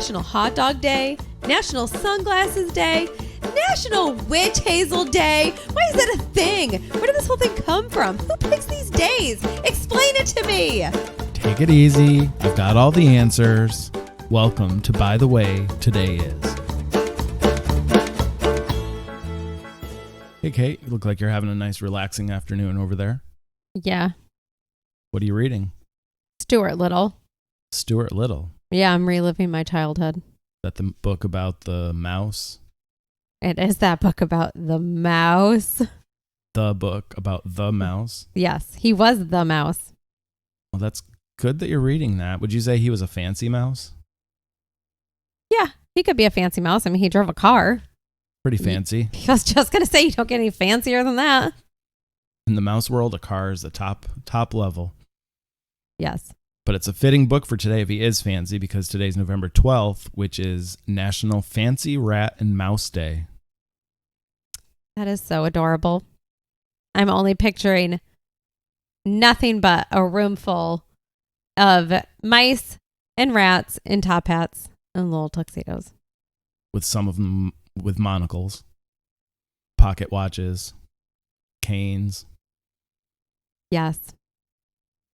National Hot Dog Day, National Sunglasses Day, National Witch Hazel Day. Why is that a thing? Where did this whole thing come from? Who picks these days? Explain it to me. Take it easy. I've got all the answers. Welcome to By the Way Today Is. Hey, Kate, you look like you're having a nice relaxing afternoon over there. Yeah. What are you reading? Stuart Little. Stuart Little. Yeah, I'm reliving my childhood. Is that the book about the mouse? It is that book about the mouse. The book about the mouse? Yes, he was the mouse. Well, that's good that you're reading that. Would you say he was a fancy mouse? Yeah, he could be a fancy mouse. I mean, he drove a car. Pretty fancy. I was just going to say, you don't get any fancier than that. In the mouse world, a car is the top level. Yes. But it's a fitting book for today if he is fancy, because today's November 12th, which is National Fancy Rat and Mouse Day. That is so adorable. I'm only picturing nothing but a room full of mice and rats in top hats and little tuxedos. With some of them with monocles, pocket watches, canes. Yes.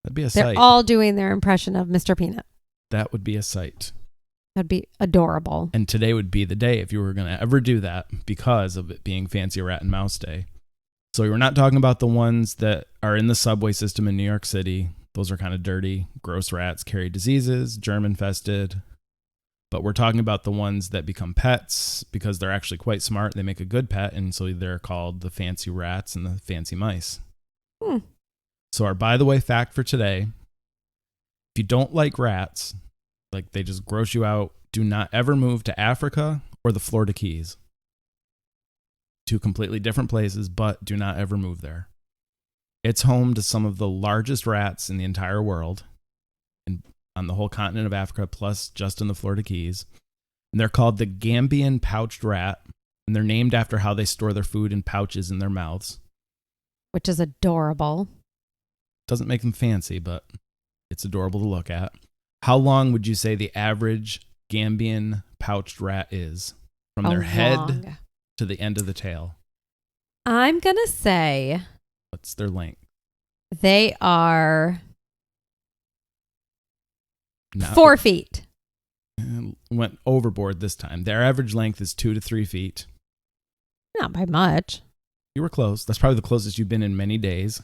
That'd be a They're sight. all doing their impression of Mr. Peanut. That would be a sight. That'd be adorable. And today would be the day if you were going to ever do that, because of it being Fancy Rat and Mouse Day. So we're not talking about the ones that are in the subway system in New York City. Those are kind of dirty, gross rats, carry diseases, germ infested. But we're talking about the ones that become pets because they're actually quite smart. They make a good pet, and so they're called the fancy rats and the fancy mice. So our by the way fact for today: if you don't like rats, like they just gross you out, do not ever move to Africa or the Florida Keys. Two completely different places, but do not ever move there. It's home to some of the largest rats in the entire world, and on the whole continent of Africa, plus just in the Florida Keys. And they're called the Gambian pouched rat, and they're named after how they store their food in pouches in their mouths. Which is adorable. Doesn't make them fancy, but it's adorable to look at. How long would you say the average Gambian pouched rat is? From their head to the end of the tail. I'm going to say What's their length? they are 4 feet. Went overboard this time. Their average length is 2 to 3 feet. Not by much. You were close. That's probably the closest you've been in many days.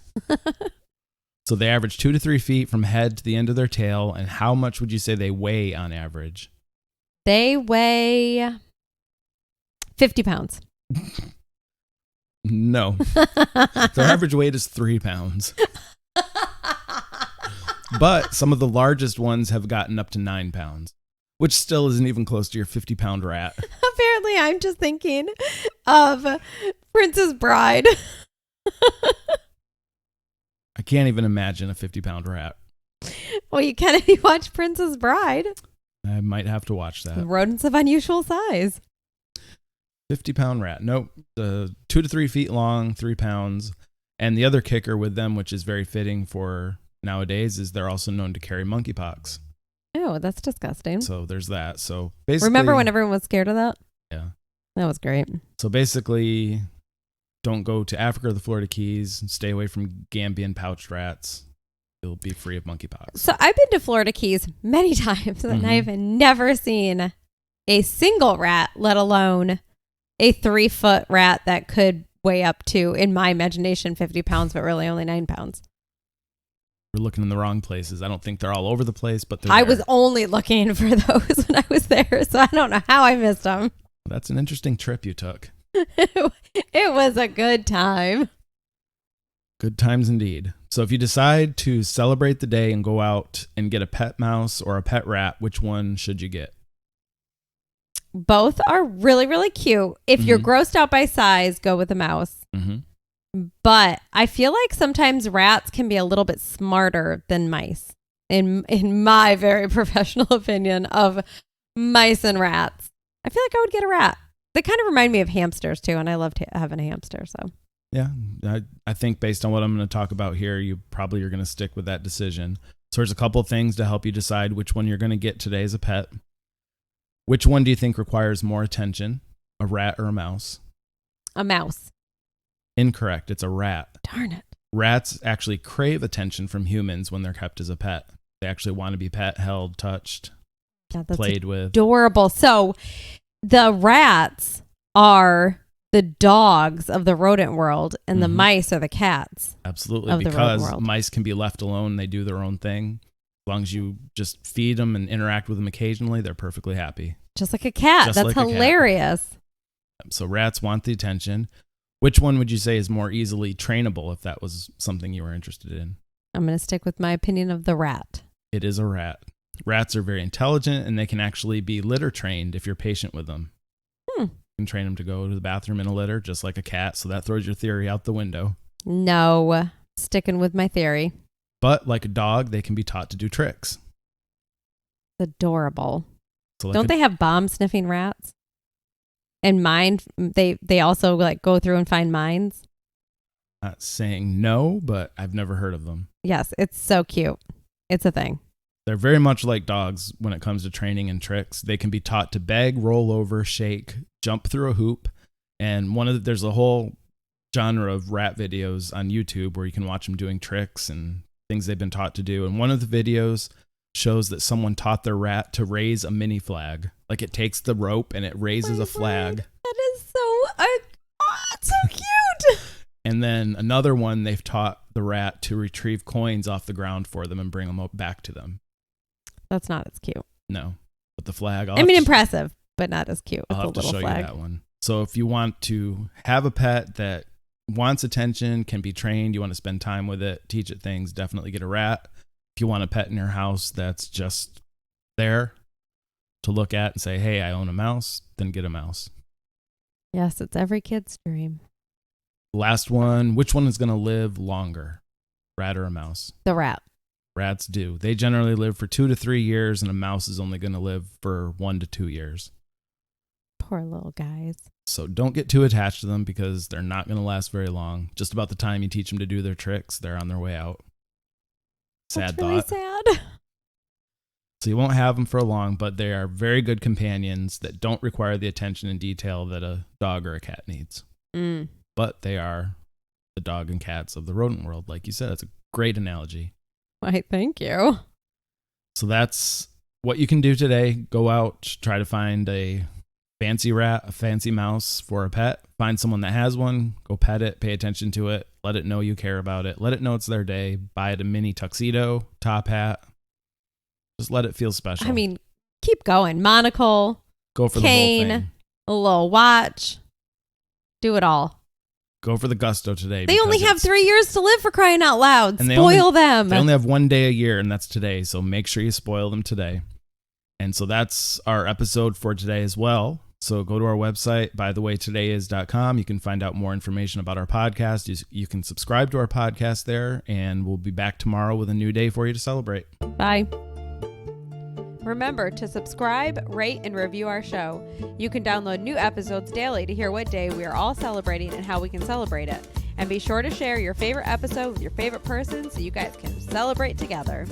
So they average 2 to 3 feet from head to the end of their tail. And how much would you say they weigh on average? They weigh 50 pounds. No. Their average weight is 3 pounds. But some of the largest ones have gotten up to 9 pounds, which still isn't even close to your 50-pound rat. Apparently, I'm just thinking of Princess Bride. I can't even imagine a 50-pound rat. Well, you can if you watch Princess Bride. I might have to watch that. Rodents of unusual size. 50-pound rat. Nope. 2 to 3 feet long, 3 pounds. And the other kicker with them, which is very fitting for nowadays, is they're also known to carry monkeypox. Oh, that's disgusting. So there's that. So basically, remember when everyone was scared of that? Yeah. That was great. So basically, don't go to Africa or the Florida Keys. Stay away from Gambian pouched rats. You'll be free of monkeypox. So I've been to Florida Keys many times, and I've never seen a single rat, let alone a 3-foot rat that could weigh up to, in my imagination, 50 pounds, but really only 9 pounds. We're looking in the wrong places. I don't think they're all over the place, but I was only looking for those when I was there, so I don't know how I missed them. That's an interesting trip you took. It was a good time. Good times indeed. So if you decide to celebrate the day and go out and get a pet mouse or a pet rat, which one should you get? Both are really, really cute. If you're grossed out by size, go with a mouse. But I feel like sometimes rats can be a little bit smarter than mice. In my very professional opinion of mice and rats. I feel like I would get a rat. They kind of remind me of hamsters too, and I loved having a hamster. So Yeah, I think based on what I'm going to talk about here, you probably are going to stick with that decision. So there's a couple of things to help you decide which one you're going to get today as a pet. Which one do you think requires more attention, a rat or a mouse? A mouse. Incorrect. It's a rat. Darn it. Rats actually crave attention from humans when they're kept as a pet. They actually want to be pet, held, touched, played with. Adorable. So the rats are the dogs of the rodent world, and the mice are the cats. Absolutely, because mice can be left alone. They do their own thing. As long as you just feed them and interact with them occasionally, they're perfectly happy. Just like a cat. That's hilarious. So rats want the attention. Which one would you say is more easily trainable if that was something you were interested in? I'm going to stick with my opinion of the rat. It is a rat. Rats are very intelligent, and they can actually be litter trained if you're patient with them. You can train them to go to the bathroom in a litter, just like a cat. So that throws your theory out the window. No, sticking with my theory. But like a dog, they can be taught to do tricks. Adorable. So like Don't they have bomb sniffing rats? And they also like go through and find mines. Not saying no, but I've never heard of them. Yes, it's so cute. It's a thing. They're very much like dogs when it comes to training and tricks. They can be taught to beg, roll over, shake, jump through a hoop. And there's a whole genre of rat videos on YouTube where you can watch them doing tricks and things they've been taught to do. And one of the videos shows that someone taught their rat to raise a mini flag. Like it takes the rope and it raises a flag. That is it's so cute. And then another one, they've taught the rat to retrieve coins off the ground for them and bring them back to them. That's not as cute. No, but the flag. Impressive, but not as cute. I'll have to show you that one. So if you want to have a pet that wants attention, can be trained, you want to spend time with it, teach it things, definitely get a rat. If you want a pet in your house that's just there to look at and say, hey, I own a mouse, then get a mouse. Yes, it's every kid's dream. Last one, which one is going to live longer, rat or a mouse? The rat. Rats do. They generally live for 2 to 3 years, and a mouse is only going to live for 1 to 2 years. Poor little guys. So don't get too attached to them because they're not going to last very long. Just about the time you teach them to do their tricks, they're on their way out. Sad thought. Sad. So you won't have them for long, but they are very good companions that don't require the attention and detail that a dog or a cat needs. But they are the dog and cats of the rodent world. Like you said, it's a great analogy. Why, thank you. So that's what you can do today. Go out, try to find a fancy rat, a fancy mouse for a pet. Find someone that has one. Go pet it, pay attention to it. Let it know you care about it. Let it know it's their day. Buy it a mini tuxedo, top hat. Just let it feel special. I mean, keep going. Monocle. Go for cane, the whole thing. A little watch. Do it all. Go for the gusto today. They only have 3 years to live, for crying out loud. Spoil them. They only have 1 day a year, and that's today. So make sure you spoil them today. And so that's our episode for today as well. So go to our website, bythewaytodayis.com. You can find out more information about our podcast. You can subscribe to our podcast there, and we'll be back tomorrow with a new day for you to celebrate. Bye. Remember to subscribe, rate, and review our show. You can download new episodes daily to hear what day we are all celebrating and how we can celebrate it. And be sure to share your favorite episode with your favorite person so you guys can celebrate together.